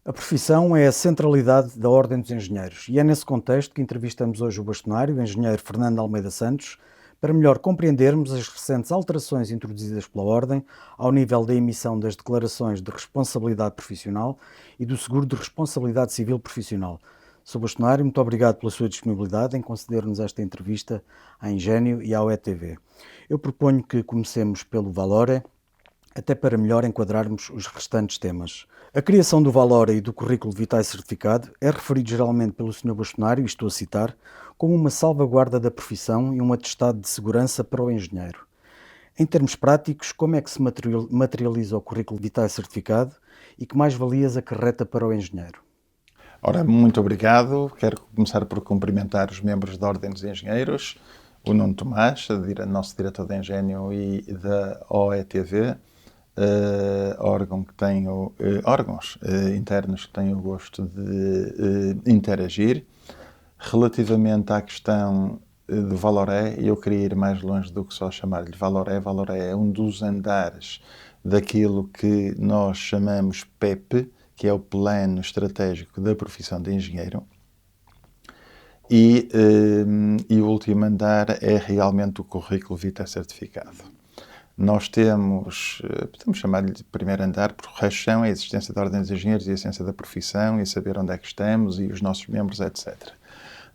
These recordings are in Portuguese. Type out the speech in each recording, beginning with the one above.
A profissão é a centralidade da Ordem dos Engenheiros e é nesse contexto que entrevistamos hoje o bastonário, o engenheiro Fernando Almeida Santos, para melhor compreendermos as recentes alterações introduzidas pela Ordem ao nível da emissão das declarações de responsabilidade profissional e do seguro de responsabilidade civil profissional. Sr. Bastonário, muito obrigado pela sua disponibilidade em conceder-nos esta entrevista à Engénio e ao ETV. Eu proponho que comecemos pelo Valore, até para melhor enquadrarmos os restantes temas. A criação do Valore e do Currículo Vitae Certificado é referido geralmente pelo Sr. Bastonário, e estou a citar, como uma salvaguarda da profissão e um atestado de segurança para o engenheiro. Em termos práticos, como é que se materializa o Currículo Vitae Certificado e que mais-valias acarreta para o engenheiro? Ora, muito obrigado. Quero começar por cumprimentar os membros da Ordem dos Engenheiros, o Nuno Tomás, nosso diretor de Engénio, e da OETV, órgão que tenho, órgãos internos que tenho o gosto de interagir. Relativamente à questão do Valoré, eu queria ir mais longe do que só chamar-lhe Valoré. Valoré é um dos andares daquilo que nós chamamos PEP, que é o Plano Estratégico da Profissão de Engenheiro. E o último andar é realmente o Currículo Vitae Certificado. Nós temos, podemos chamar-lhe de primeiro andar, porque o resto são a existência da Ordem dos Engenheiros e a essência da profissão, e saber onde é que estamos, e os nossos membros, etc.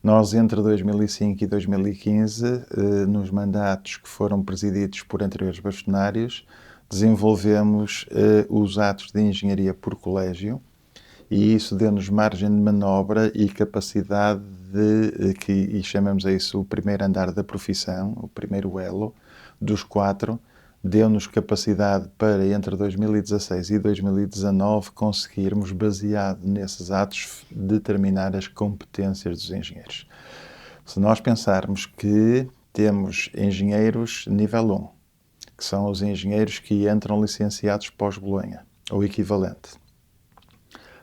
Nós, entre 2005 e 2015, nos mandatos que foram presididos por anteriores bastonários, desenvolvemos os atos de engenharia por colégio, e isso deu-nos margem de manobra e capacidade e chamamos a isso o primeiro andar da profissão, o primeiro elo dos quatro, deu-nos capacidade para, entre 2016 e 2019, conseguirmos, baseado nesses atos, determinar as competências dos engenheiros. Se nós pensarmos que temos engenheiros nível 1, que são os engenheiros que entram licenciados pós-Bolonha, ou equivalente.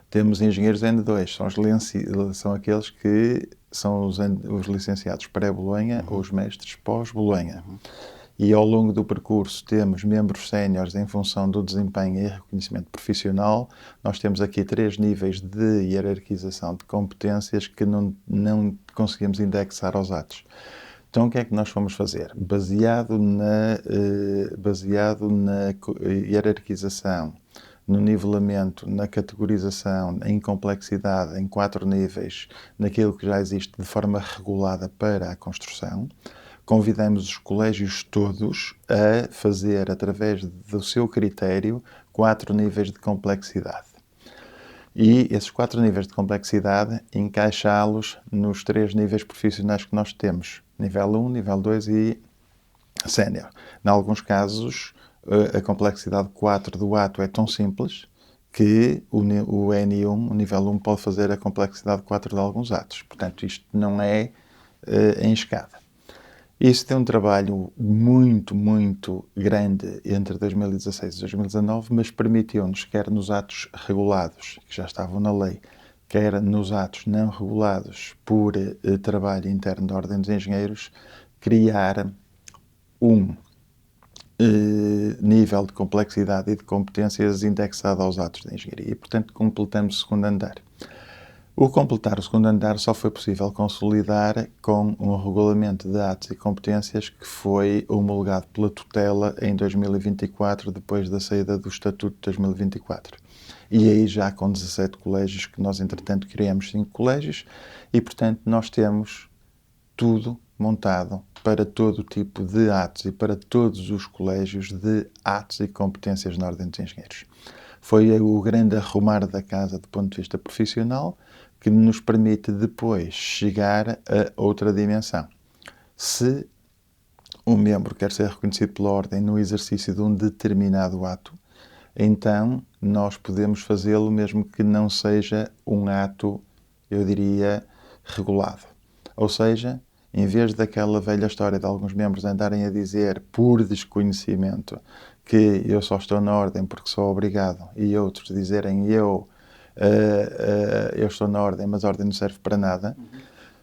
Temos engenheiros N2, são aqueles que são os licenciados pré-Bolonha ou os mestres pós-Bolonha. E ao longo do percurso temos membros séniores em função do desempenho e reconhecimento profissional. Nós temos aqui 3 níveis de hierarquização de competências que não conseguimos indexar aos atos. Então, o que é que nós fomos fazer? Baseado na hierarquização, no nivelamento, na categorização, em complexidade, em 4 níveis, naquilo que já existe de forma regulada para a construção, convidamos os colégios todos a fazer, através do seu critério, 4 níveis de complexidade. E esses 4 níveis de complexidade, encaixá-los nos 3 níveis profissionais que nós temos. Nível 1, nível 2 e sénior. Em alguns casos, a complexidade 4 do ato é tão simples que o N1, o nível 1, pode fazer a complexidade 4 de alguns atos. Portanto, isto não é em escada. Isso tem um trabalho muito, muito grande entre 2016 e 2019, mas permitiu-nos, quer nos atos regulados, que já estavam na lei, quer nos atos não regulados por trabalho interno da Ordem dos Engenheiros, criar um nível de complexidade e de competências indexado aos atos de engenharia. E, portanto, completamos o segundo andar. O completar o segundo andar só foi possível consolidar com um regulamento de atos e competências que foi homologado pela tutela em 2024, depois da saída do Estatuto de 2024. E aí já com 17 colégios, que nós, entretanto, criamos 5 colégios, e, portanto, nós temos tudo montado para todo o tipo de atos e para todos os colégios de atos e competências na Ordem dos Engenheiros. Foi o grande arrumar da casa do ponto de vista profissional que nos permite depois chegar a outra dimensão. Se um membro quer ser reconhecido pela Ordem no exercício de um determinado ato, então nós podemos fazê-lo mesmo que não seja um ato, eu diria, regulado. Ou seja, em vez daquela velha história de alguns membros andarem a dizer por desconhecimento que eu só estou na Ordem porque sou obrigado, e outros dizerem eu estou na Ordem, mas a Ordem não serve para nada,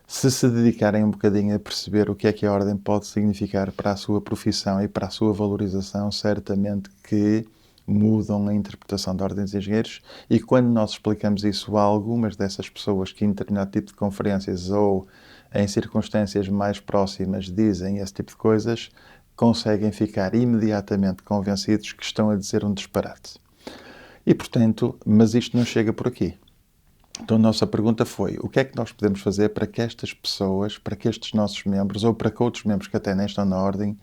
se dedicarem um bocadinho a perceber o que é que a Ordem pode significar para a sua profissão e para a sua valorização, certamente que mudam a interpretação da Ordem dos Engenheiros, e quando nós explicamos isso a algumas dessas pessoas que em determinado tipo de conferências ou em circunstâncias mais próximas dizem esse tipo de coisas, conseguem ficar imediatamente convencidos que estão a dizer um disparate. E, portanto, mas isto não chega por aqui. Então a nossa pergunta foi: o que é que nós podemos fazer para que estas pessoas, para que estes nossos membros, ou para que outros membros que até nem estão na Ordem,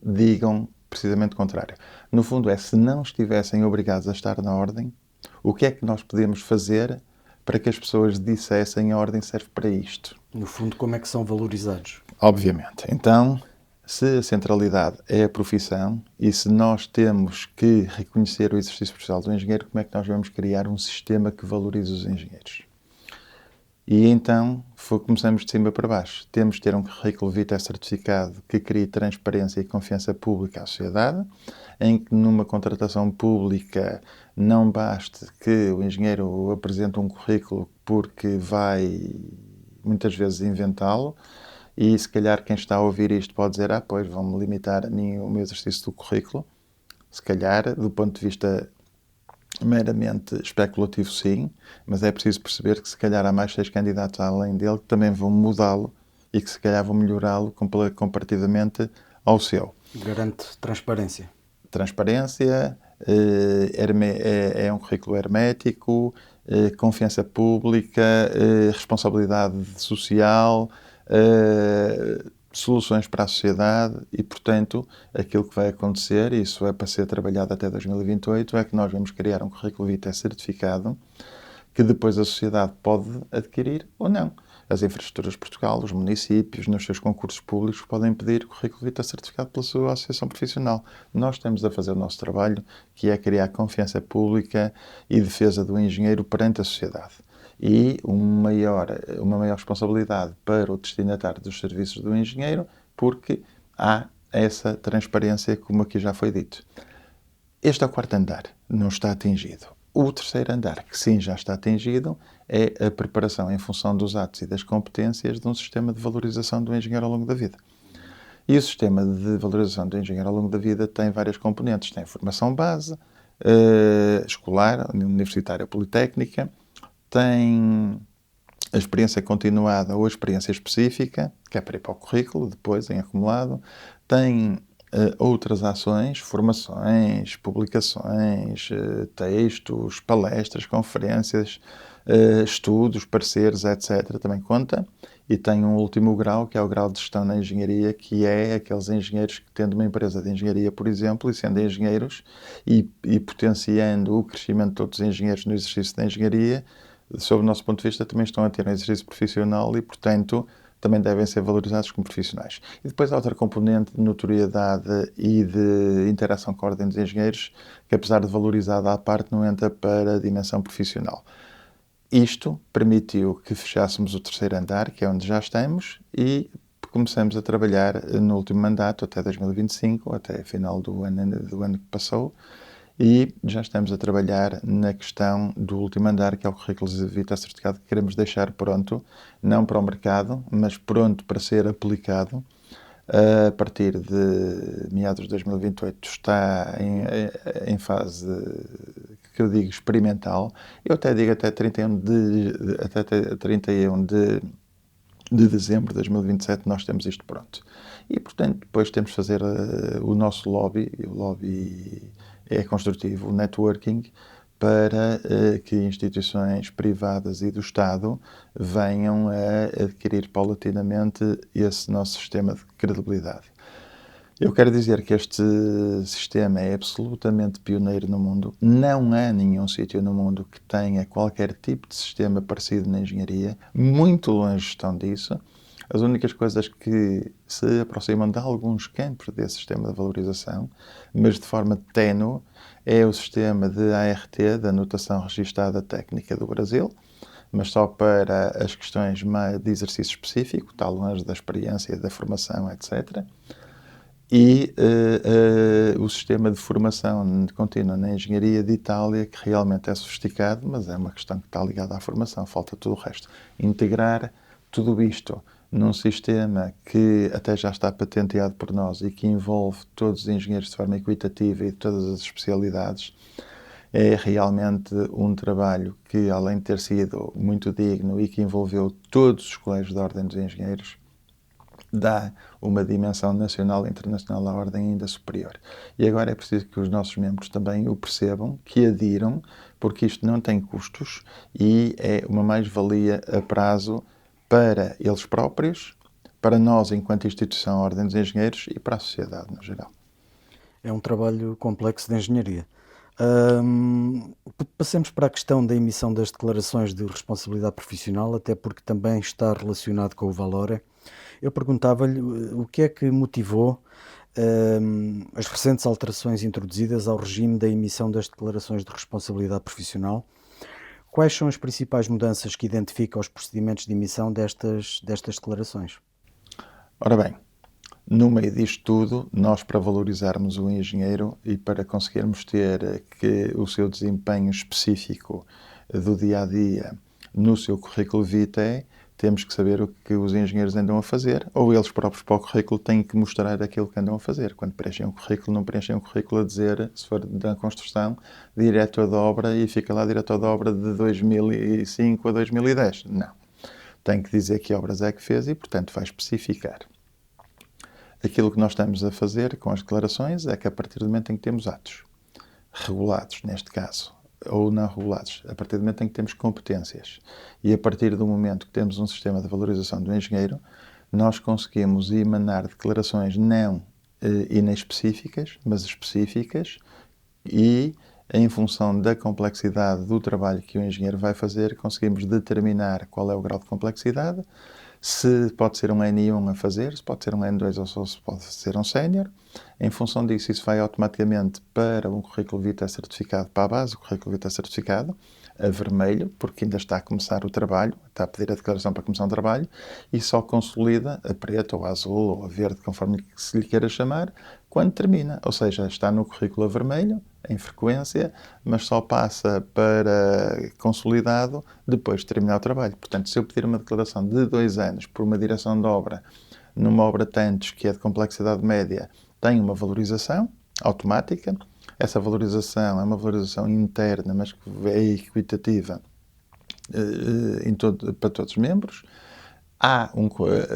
digam precisamente o contrário? No fundo é, se não estivessem obrigados a estar na Ordem, o que é que nós podemos fazer para que as pessoas dissessem a Ordem serve para isto? No fundo, como é que são valorizados? Obviamente. Então, se a centralidade é a profissão e se nós temos que reconhecer o exercício profissional do engenheiro, como é que nós vamos criar um sistema que valorize os engenheiros? E então começamos de cima para baixo. Temos de ter um currículo vitae certificado que crie transparência e confiança pública à sociedade, em que numa contratação pública não baste que o engenheiro apresente um currículo porque vai muitas vezes inventá-lo, e se calhar quem está a ouvir isto pode dizer: pois vão-me limitar a mim o meu exercício do currículo. Se calhar, do ponto de vista meramente especulativo, sim, mas é preciso perceber que se calhar há mais 6 candidatos além dele que também vão mudá-lo e que se calhar vão melhorá-lo comparativamente ao seu. Garante transparência. Transparência, é um currículo hermético, confiança pública, responsabilidade social, soluções para a sociedade e, portanto, aquilo que vai acontecer, e isso é para ser trabalhado até 2028, é que nós vamos criar um currículo vitae certificado que depois a sociedade pode adquirir ou não. As infraestruturas de Portugal, os municípios, nos seus concursos públicos, podem pedir o currículo vitae certificado pela sua associação profissional. Nós estamos a fazer o nosso trabalho, que é criar confiança pública e defesa do engenheiro perante a sociedade. E uma maior responsabilidade para o destinatário dos serviços do engenheiro, porque há essa transparência, como aqui já foi dito. Este é o quarto andar, não está atingido. O terceiro andar, que sim já está atingido, é a preparação em função dos atos e das competências de um sistema de valorização do engenheiro ao longo da vida. E o sistema de valorização do engenheiro ao longo da vida tem várias componentes. Tem formação base, escolar, universitária, politécnica, tem a experiência continuada ou a experiência específica, que é para ir para o currículo, depois em acumulado, tem outras ações, formações, publicações, textos, palestras, conferências, estudos, pareceres, etc. Também conta. E tem um último grau, que é o grau de gestão na engenharia, que é aqueles engenheiros que, tendo uma empresa de engenharia, por exemplo, e sendo engenheiros e potenciando o crescimento de outros engenheiros no exercício da engenharia, sob o nosso ponto de vista, também estão a ter um exercício profissional e, portanto, também devem ser valorizados como profissionais. E depois há outra componente de notoriedade e de interação com a Ordem dos Engenheiros, que apesar de valorizada à parte, não entra para a dimensão profissional. Isto permitiu que fechássemos o terceiro andar, que é onde já estamos, e começamos a trabalhar no último mandato, até 2025, até a final do ano que passou, e já estamos a trabalhar na questão do último andar, que é o currículo vitae certificado, que queremos deixar pronto, não para o mercado, mas pronto para ser aplicado. A partir de meados de 2028 está em fase, que eu digo, experimental. Eu até digo até 31 de dezembro de 2027 nós temos isto pronto. E, portanto, depois temos de fazer o nosso lobby, e o lobby é construtivo, o networking, para que instituições privadas e do Estado venham a adquirir paulatinamente esse nosso sistema de credibilidade. Eu quero dizer que este sistema é absolutamente pioneiro no mundo. Não há nenhum sítio no mundo que tenha qualquer tipo de sistema parecido na engenharia. Muito longe estão disso. As únicas coisas que se aproximam de alguns campos desse sistema de valorização, mas de forma ténue, é o sistema de ART, da Anotação Registada Técnica do Brasil, mas só para as questões de exercício específico, está longe da experiência, da formação, etc. E o sistema de formação contínua na engenharia de Itália, que realmente é sofisticado, mas é uma questão que está ligada à formação, falta tudo o resto. Integrar tudo isto num sistema que até já está patenteado por nós e que envolve todos os engenheiros de forma equitativa e de todas as especialidades, é realmente um trabalho que, além de ter sido muito digno e que envolveu todos os colégios da Ordem dos Engenheiros, dá uma dimensão nacional e internacional à Ordem ainda superior. E agora é preciso que os nossos membros também o percebam, que adiram, porque isto não tem custos e é uma mais-valia a prazo para eles próprios, para nós enquanto instituição Ordem dos Engenheiros e para a sociedade no geral. É um trabalho complexo de engenharia. Passemos para a questão da emissão das declarações de responsabilidade profissional, até porque também está relacionado com o Valore. Eu perguntava-lhe o que é que motivou as recentes alterações introduzidas ao regime da emissão das declarações de responsabilidade profissional. Quais são as principais mudanças que identifica aos procedimentos de emissão destas declarações? Ora bem, no meio disto tudo, nós, para valorizarmos o engenheiro e para conseguirmos ter que o seu desempenho específico do dia a dia no seu currículo vitae, temos que saber o que os engenheiros andam a fazer, ou eles próprios para o currículo têm que mostrar aquilo que andam a fazer. Quando preenchem um currículo, não preenchem um currículo a dizer, se for da construção, diretor de obra e fica lá diretor de obra de 2005 a 2010. Não. Tem que dizer que obras é que fez e, portanto, vai especificar. Aquilo que nós estamos a fazer com as declarações é que, a partir do momento em que temos atos regulados, neste caso, ou não regulados, a partir do momento em que temos competências e a partir do momento que temos um sistema de valorização do engenheiro, nós conseguimos emanar declarações não inespecíficas, mas específicas e, em função da complexidade do trabalho que o engenheiro vai fazer, conseguimos determinar qual é o grau de complexidade, se pode ser um N1 a fazer, se pode ser um N2 ou se pode ser um sénior. Em função disso, isso vai automaticamente para um currículo vitae certificado, para a base do currículo vitae certificado, a vermelho, porque ainda está a começar o trabalho, está a pedir a declaração para começar um trabalho, e só consolida a preto, ou a azul, ou a verde, conforme se lhe queira chamar, quando termina. Ou seja, está no currículo a vermelho, em frequência, mas só passa para consolidado depois de terminar o trabalho. Portanto, se eu pedir uma declaração de 2 anos por uma direção de obra, numa obra tantos que é de complexidade média, tem uma valorização automática. Essa valorização é uma valorização interna, mas que é equitativa para todos os membros.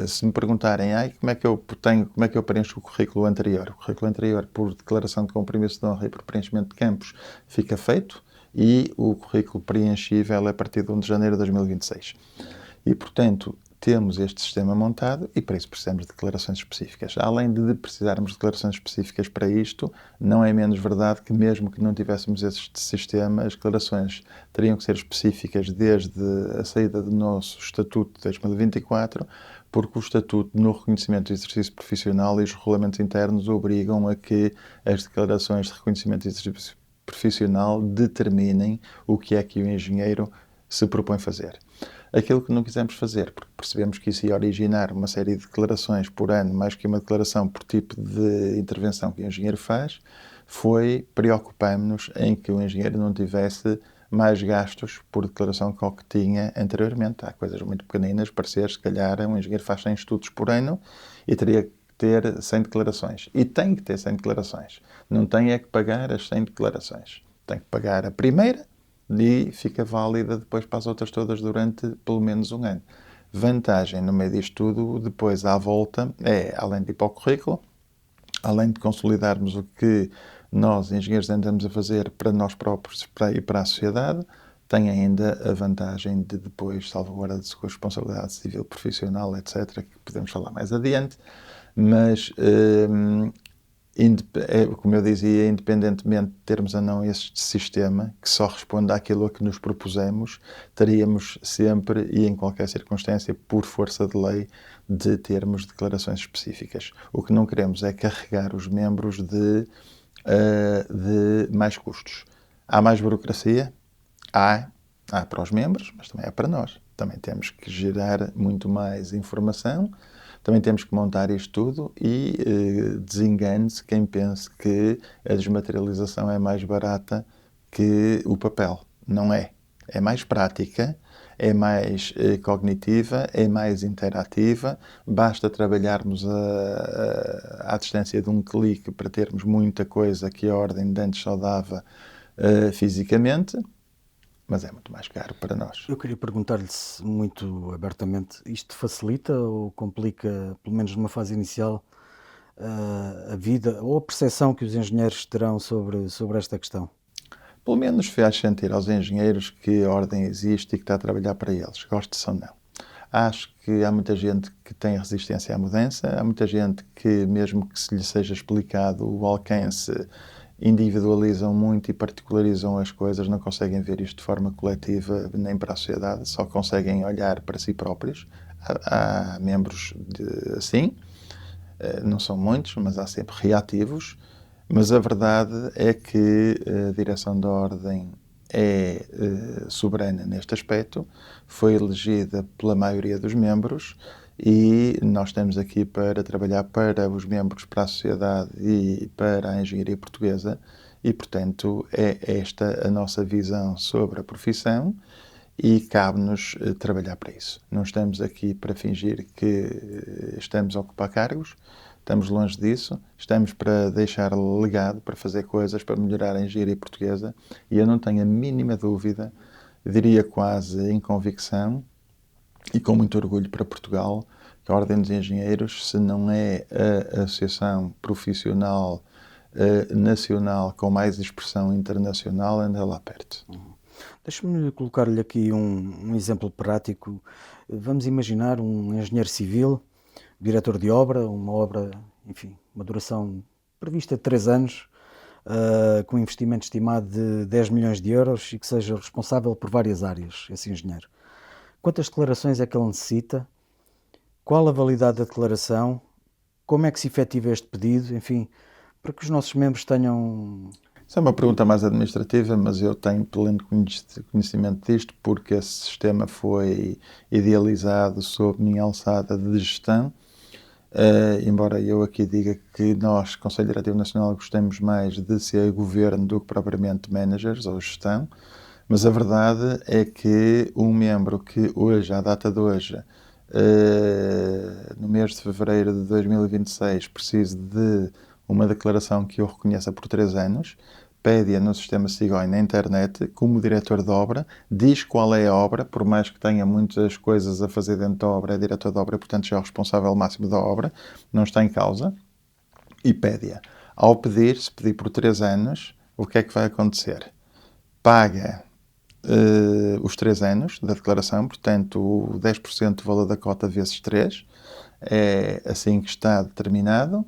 Se me perguntarem como é que eu preencho o currículo anterior, o currículo anterior por declaração de compromisso de honra e por preenchimento de campos fica feito e o currículo preenchível é a partir de 1 de janeiro de 2026. E, portanto, temos este sistema montado e para isso precisamos de declarações específicas. Além de precisarmos de declarações específicas para isto, não é menos verdade que mesmo que não tivéssemos este sistema, as declarações teriam que ser específicas desde a saída do nosso Estatuto de 2024, porque o Estatuto no reconhecimento do exercício profissional e os regulamentos internos obrigam a que as declarações de reconhecimento de exercício profissional determinem o que é que o engenheiro se propõe fazer. Aquilo que não quisemos fazer, porque percebemos que isso ia originar uma série de declarações por ano, mais que uma declaração por tipo de intervenção que o engenheiro faz, foi preocupar-nos em que o engenheiro não tivesse mais gastos por declaração que o que tinha anteriormente. Há coisas muito pequeninas, parecer, se calhar, um engenheiro faz 100 estudos por ano e teria que ter 100 declarações. E tem que ter 100 declarações. Não tem é que pagar as 100 declarações. Tem que pagar a primeira e fica válida depois para as outras todas durante pelo menos um ano. Vantagem no meio disto tudo, depois à volta, é, além de ir para o currículo, além de consolidarmos o que nós, engenheiros, andamos a fazer para nós próprios e para a sociedade, tem ainda a vantagem de depois salvaguarda de sua responsabilidade civil, profissional, etc., que podemos falar mais adiante, mas como eu dizia, independentemente de termos ou não este sistema que só responde àquilo a que nos propusemos, teríamos sempre e em qualquer circunstância, por força de lei, de termos declarações específicas. O que não queremos é carregar os membros de mais custos. Há mais burocracia? Há para os membros, mas também há para nós. Também temos que gerar muito mais informação. Também temos que montar isto tudo e desengane-se quem pense que a desmaterialização é mais barata que o papel. Não é. É mais prática, é mais cognitiva, é mais interativa, basta trabalharmos à distância de um clique para termos muita coisa que a ordem de antes só dava fisicamente, mas é muito mais caro para nós. Eu queria perguntar-lhe muito abertamente, isto facilita ou complica, pelo menos numa fase inicial, a vida ou a percepção que os engenheiros terão sobre esta questão? Pelo menos faz sentir aos engenheiros que a ordem existe e que está a trabalhar para eles, goste-se ou não. Acho que há muita gente que tem resistência à mudança, há muita gente que, mesmo que se lhe seja explicado o alcance, individualizam muito e particularizam as coisas, não conseguem ver isto de forma coletiva nem para a sociedade, só conseguem olhar para si próprios. Há membros assim, não são muitos, mas há sempre reativos. Mas a verdade é que a direção da Ordem é soberana neste aspecto, foi elegida pela maioria dos membros e nós estamos aqui para trabalhar para os membros, para a sociedade e para a engenharia portuguesa e, portanto, é esta a nossa visão sobre a profissão e cabe-nos trabalhar para isso. Não estamos aqui para fingir que estamos a ocupar cargos, estamos longe disso, estamos para deixar legado, para fazer coisas, para melhorar a engenharia portuguesa e eu não tenho a mínima dúvida, diria quase em convicção e com muito orgulho para Portugal, que a Ordem dos Engenheiros, se não é a associação profissional nacional com mais expressão internacional, anda lá perto. Deixe-me colocar-lhe aqui um exemplo prático. Vamos imaginar um engenheiro civil, diretor de obra, uma obra, enfim, uma duração prevista de 3 anos, com um investimento estimado de 10 milhões de euros e que seja responsável por várias áreas, esse engenheiro. Quantas declarações é que ele necessita? Qual a validade da declaração? Como é que se efetiva este pedido? Enfim, para que os nossos membros tenham... Isso é uma pergunta mais administrativa, mas eu tenho pleno conhecimento disto porque esse sistema foi idealizado sob minha alçada de gestão. Embora eu aqui diga que nós, Conselho Diretivo Nacional, gostemos mais de ser governo do que propriamente managers ou gestão, mas a verdade é que um membro que hoje, à data de hoje, no mês de fevereiro de 2026, precise de uma declaração que o reconheça por 3 anos, pede-a no sistema SIGOI na internet, como diretor de obra, diz qual é a obra, por mais que tenha muitas coisas a fazer dentro da obra, é diretor de obra, portanto já é o responsável máximo da obra, não está em causa, e pede-a. Ao pedir, se pedir por 3 anos, o que é que vai acontecer? Paga os 3 anos da declaração, portanto o 10% do valor da cota vezes 3, é assim que está determinado,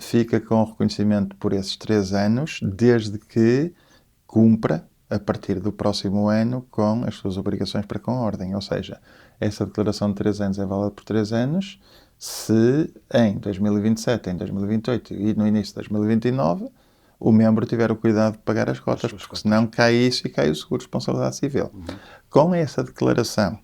fica com reconhecimento por esses 3 anos, desde que cumpra, a partir do próximo ano, com as suas obrigações para com a ordem. Ou seja, essa declaração de 3 anos é válida por 3 anos, se em 2027, em 2028 e no início de 2029, o membro tiver o cuidado de pagar as cotas, porque senão cai isso e cai o seguro de responsabilidade civil. Com essa declaração,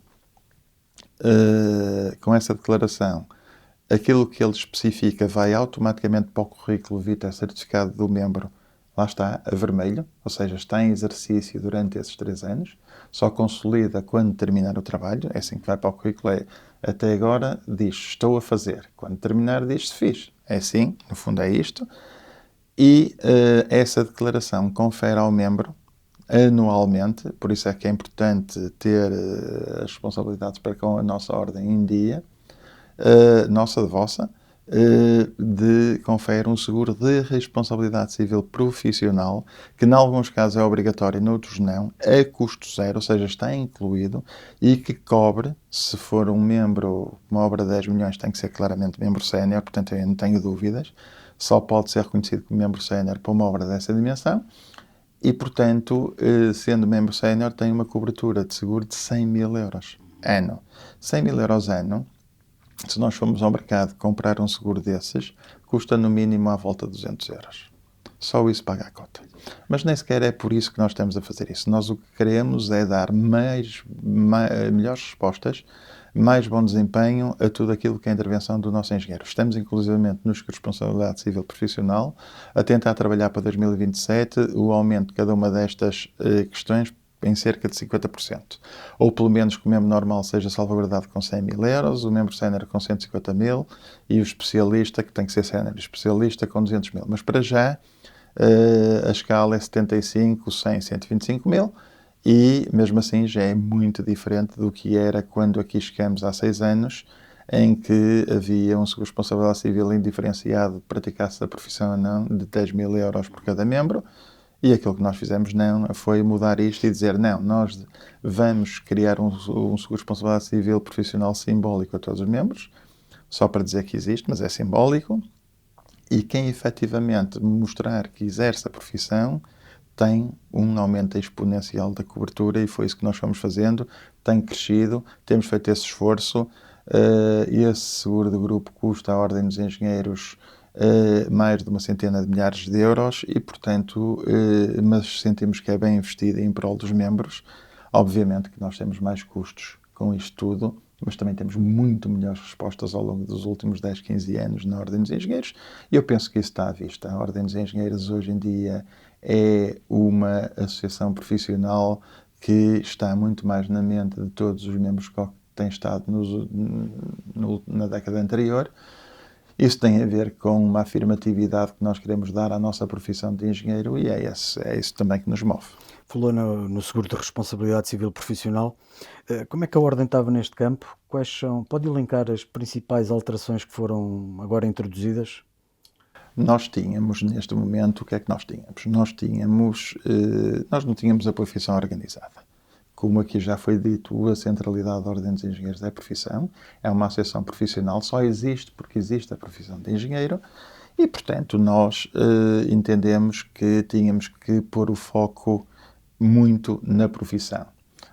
aquilo que ele especifica vai automaticamente para o currículo vitae certificado do membro, lá está, a vermelho, ou seja, está em exercício durante esses 3 anos, só consolida quando terminar o trabalho, é assim que vai para o currículo, até agora diz, estou a fazer, quando terminar diz, se fiz, é assim, no fundo é isto, e essa declaração confere ao membro anualmente, por isso é que é importante ter as responsabilidades para com a nossa ordem em dia, nossa, de vossa, confere um seguro de responsabilidade civil profissional, que em alguns casos é obrigatório, noutros não, a custo zero, ou seja, está incluído, e que cobre, se for um membro, uma obra de 10 milhões tem que ser claramente membro sénior, portanto eu não tenho dúvidas, só pode ser reconhecido como membro sénior para uma obra dessa dimensão, e portanto, sendo membro sénior, tem uma cobertura de seguro de 100 mil euros ano. 100 mil euros ano, se nós formos ao mercado comprar um seguro desses, custa no mínimo à volta de 200 euros. Só isso paga a cota. Mas nem sequer é por isso que nós estamos a fazer isso. Nós o que queremos é dar melhores respostas, mais bom desempenho a tudo aquilo que é a intervenção do nosso engenheiro. Estamos, inclusivamente, nos que responsabilidade civil profissional, a tentar trabalhar para 2027 o aumento de cada uma destas questões em cerca de 50%. Ou pelo menos que o membro normal seja salvaguardado com 100 mil euros, o membro sénior com 150 mil e o especialista, que tem que ser sénior, especialista com 200 mil. Mas para já a escala é 75, 100, 125 mil e mesmo assim já é muito diferente do que era quando aqui chegamos há 6 anos, em que havia um seguro de responsabilidade civil indiferenciado, praticasse a profissão ou não, de 10 mil euros por cada membro. E aquilo que nós fizemos não foi mudar isto e dizer, não, nós vamos criar um seguro de responsabilidade civil profissional simbólico a todos os membros, só para dizer que existe, mas é simbólico. E quem efetivamente mostrar que exerce a profissão tem um aumento exponencial da cobertura e foi isso que nós fomos fazendo, tem crescido, temos feito esse esforço. Esse seguro de grupo custa à Ordem dos Engenheiros mais de uma centena de milhares de euros e, portanto, mas sentimos que é bem investido em prol dos membros. Obviamente que nós temos mais custos com isto tudo, mas também temos muito melhores respostas ao longo dos últimos 10, 15 anos na Ordem dos Engenheiros e eu penso que isso está à vista. A Ordem dos Engenheiros hoje em dia é uma associação profissional que está muito mais na mente de todos os membros que tem estado na década anterior. Isso tem a ver com uma afirmatividade que nós queremos dar à nossa profissão de engenheiro e é isso também que nos move. Falou no seguro de responsabilidade civil profissional. Como é que a Ordem estava neste campo? Pode elencar as principais alterações que foram agora introduzidas? Nós tínhamos, neste momento, o que é que nós tínhamos? Nós não tínhamos a profissão organizada. Como aqui já foi dito, a centralidade da Ordem dos Engenheiros é a profissão, é uma associação profissional, só existe porque existe a profissão de engenheiro e, portanto, nós entendemos que tínhamos que pôr o foco muito na profissão.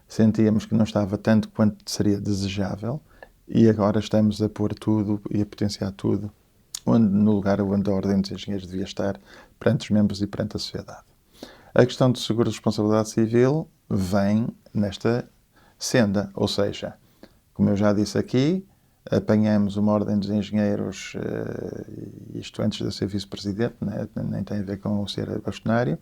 Sentíamos que não estava tanto quanto seria desejável e agora estamos a pôr tudo e a potenciar tudo no lugar onde a Ordem dos Engenheiros devia estar perante os membros e perante a sociedade. A questão do seguro de responsabilidade civil vem nesta senda, ou seja, como eu já disse aqui, apanhamos uma Ordem dos Engenheiros, isto antes de eu ser vice-presidente, né, nem tem a ver com o ser bastonário,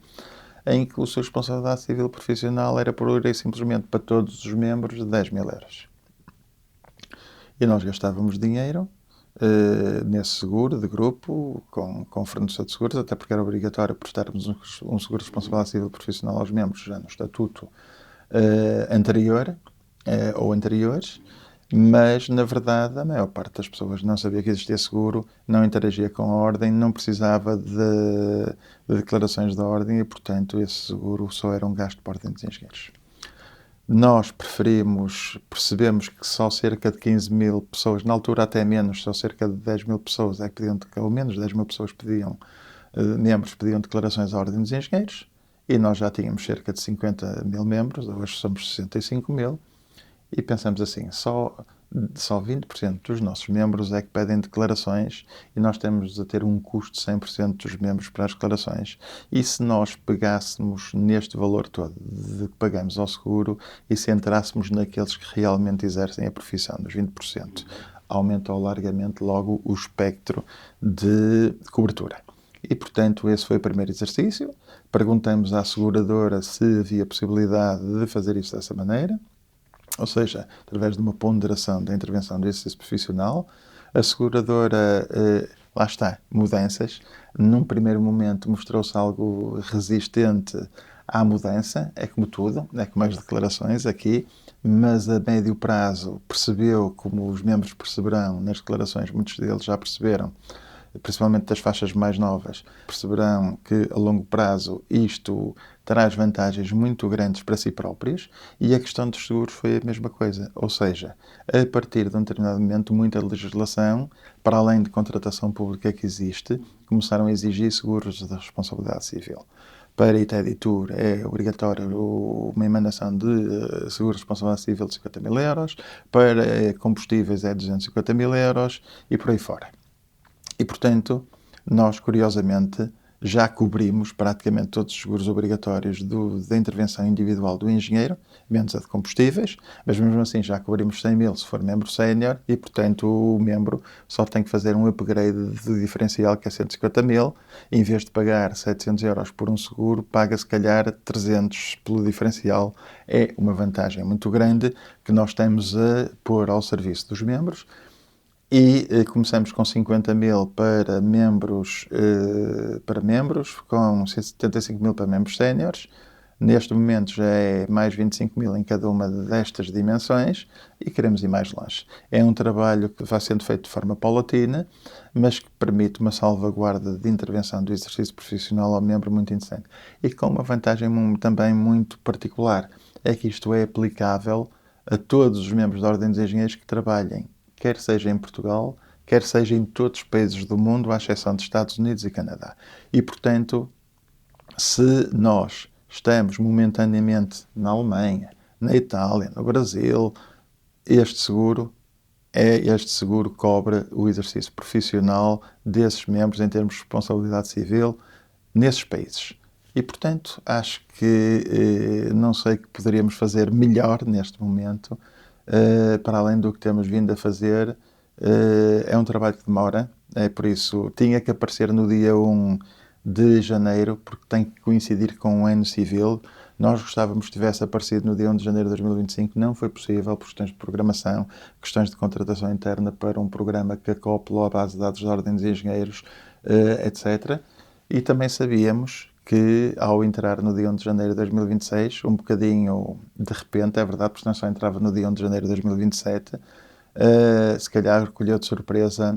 em que o seu responsabilidade civil profissional era pura e simplesmente para todos os membros de 10 mil euros. E nós gastávamos dinheiro nesse seguro de grupo, com fornecedor de seguros, até porque era obrigatório prestarmos um seguro de responsabilidade civil profissional aos membros, já no estatuto anterior ou anteriores, mas, na verdade, a maior parte das pessoas não sabia que existia seguro, não interagia com a Ordem, não precisava de declarações da Ordem e, portanto, esse seguro só era um gasto para a Ordem dos Engenheiros. Nós percebemos que só cerca de 15 mil pessoas, na altura até menos, só cerca de 10 mil pessoas é que pediam, ou menos 10 mil pessoas membros pediam declarações à Ordem dos Engenheiros, e nós já tínhamos cerca de 50 mil membros, hoje somos 65 mil, e pensamos assim, só 20% dos nossos membros é que pedem declarações e nós temos a ter um custo de 100% dos membros para as declarações. E se nós pegássemos neste valor todo de que pagamos ao seguro e se entrássemos naqueles que realmente exercem a profissão, dos 20%, aumentou largamente logo o espectro de cobertura. E, portanto, esse foi o primeiro exercício. Perguntamos à seguradora se havia possibilidade de fazer isso dessa maneira. Ou seja, através de uma ponderação da intervenção do exercício profissional, a seguradora, lá está, mudanças. Num primeiro momento mostrou-se algo resistente à mudança, é como tudo, é como as declarações aqui, mas a médio prazo percebeu, como os membros perceberão nas declarações, muitos deles já perceberam, principalmente das faixas mais novas, perceberão que a longo prazo isto traz vantagens muito grandes para si próprios e a questão dos seguros foi a mesma coisa. Ou seja, a partir de um determinado momento, muita legislação, para além de contratação pública que existe, começaram a exigir seguros de responsabilidade civil. Para Iteditur é obrigatório uma emanação de seguro de responsabilidade civil de 50 mil euros, para combustíveis é 250 mil euros e por aí fora. E, portanto, nós, curiosamente, já cobrimos praticamente todos os seguros obrigatórios da intervenção individual do engenheiro, menos a de combustíveis, mas mesmo assim já cobrimos 100 mil se for membro sénior e, portanto, o membro só tem que fazer um upgrade de diferencial que é 150 mil, em vez de pagar 700 euros por um seguro, paga se calhar 300 pelo diferencial. É uma vantagem muito grande que nós estamos a pôr ao serviço dos membros. E começamos com 50 mil para membros, com 75 mil para membros séniores. Neste momento já é mais 25 mil em cada uma destas dimensões e queremos ir mais longe. É um trabalho que vai sendo feito de forma paulatina, mas que permite uma salvaguarda de intervenção do exercício profissional ao membro muito interessante. E com uma vantagem também muito particular, é que isto é aplicável a todos os membros da Ordem dos Engenheiros que trabalhem, quer seja em Portugal, quer seja em todos os países do mundo, à exceção dos Estados Unidos e Canadá. E, portanto, se nós estamos momentaneamente na Alemanha, na Itália, no Brasil, este seguro cobre o exercício profissional desses membros em termos de responsabilidade civil nesses países. E, portanto, acho que não sei que poderíamos fazer melhor neste momento, para além do que temos vindo a fazer. É um trabalho que demora, por isso tinha que aparecer no dia 1 de janeiro, porque tem que coincidir com o ano civil. Nós gostávamos que tivesse aparecido no dia 1 de janeiro de 2025, não foi possível por questões de programação, questões de contratação interna para um programa que acople à base de dados da Ordem dos Engenheiros, etc. E também sabíamos que, ao entrar no dia 1 de janeiro de 2026, um bocadinho de repente, é verdade, porque senão só entrava no dia 1 de janeiro de 2027, se calhar recolheu de surpresa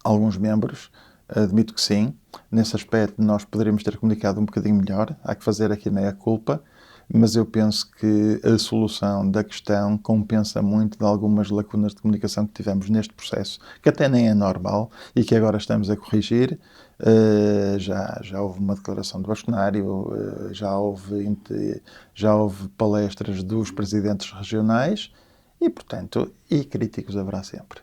alguns membros, admito que sim. Nesse aspecto nós poderíamos ter comunicado um bocadinho melhor, há que fazer aqui meia-culpa, mas eu penso que a solução da questão compensa muito de algumas lacunas de comunicação que tivemos neste processo, que até nem é normal e que agora estamos a corrigir. Já houve uma declaração do bastonário, já houve palestras dos presidentes regionais e, portanto, críticos haverá sempre.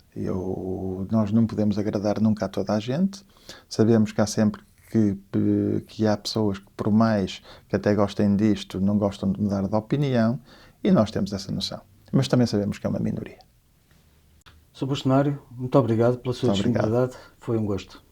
Nós não podemos agradar nunca a toda a gente, sabemos que há sempre que há pessoas que, por mais que até gostem disto, não gostam de mudar de opinião, e nós temos essa noção. Mas também sabemos que é uma minoria. Sr. Bastonário, muito obrigado pela sua Muito obrigado. disponibilidade, foi um gosto.